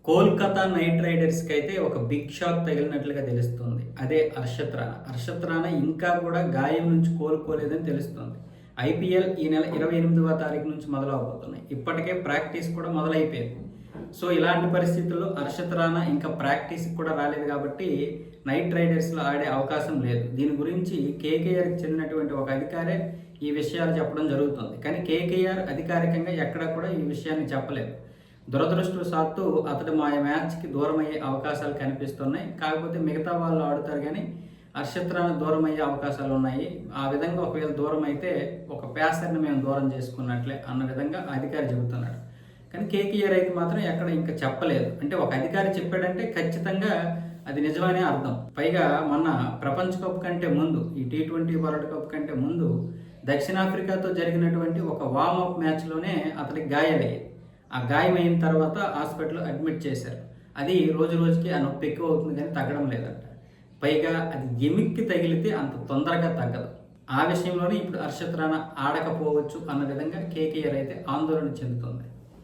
Kolkata night రైడర్స్‌కి అయితే ఒక big shock తగిలినట్లుగా తెలుస్తుంది. అదే హర్షత్ రాణా. హర్షత్ రాణా ఇంకా కూడా గాయం నుంచి కోలుకోలేదని తెలుస్తుంది. ఐపీఎల్ ఈ నెల 28వ తారీఖు నుంచి మొదలవబోతున్నాయి. ఇప్పటికే ప్రాక్టీస్ కూడా మొదలైపోయింది. సో ఇలాంటి పరిస్థితుల్లో హర్షత్ రాణా ఇంకా ప్రాక్టీస్‌కి కూడా రాలేదు కాబట్టి నైట్ రైడర్స్‌లో ఆడే అవకాశం లేదు. దీని గురించి కేకేఆర్‌కి చెందినటువంటి ఒక అధికారే ఈ విషయాలు చెప్పడం జరుగుతుంది. కానీ కేకేఆర్ అధికారికంగా ఎక్కడా కూడా ఈ విషయాన్ని చెప్పలేదు. దురదృష్టవశాత్తు అతడు మా మ్యాచ్‌కి దూరమయ్యే అవకాశాలు కనిపిస్తున్నాయి. కాకపోతే మిగతా వాళ్ళు ఆడుతారు గానీ, హర్షత్ రాణా దూరమయ్యే అవకాశాలున్నాయి. ఆ విధంగా ఒకవేళ దూరమైతే ఒక పేసర్‌ని మేము దూరం చేసుకున్నట్లే అన్న విధంగా అధికారి చెబుతున్నాడు. కానీ కేకేఆర్ అయితే మాత్రం ఎక్కడ ఇంకా చెప్పలేదు. అంటే ఒక అధికారి చెప్పాడంటే ఖచ్చితంగా అది నిజమనే అర్థం. పైగా మొన్న ప్రపంచ కప్ కంటే ముందు, ఈ టీ20 వరల్డ్ కప్ కంటే ముందు దక్షిణాఫ్రికాతో జరిగినటువంటి ఒక వార్మప్ మ్యాచ్‌లోనే అతడికి గాయాలయ్యాయి. ఆ గాయమైన తర్వాత హాస్పిటల్లో అడ్మిట్ చేశారు. అది రోజు రోజుకి ఆ నొప్పి ఎక్కువ అవుతుంది కానీ తగ్గడం లేదంట. పైగా అది ఎమిక్కి తగిలితే అంత తొందరగా తగ్గదు. ఆ విషయంలోనే ఇప్పుడు హర్షత్ రాణా ఆడకపోవచ్చు అన్న విధంగా కేకేఆర్ అయితే ఆందోళన చెందుతుంది.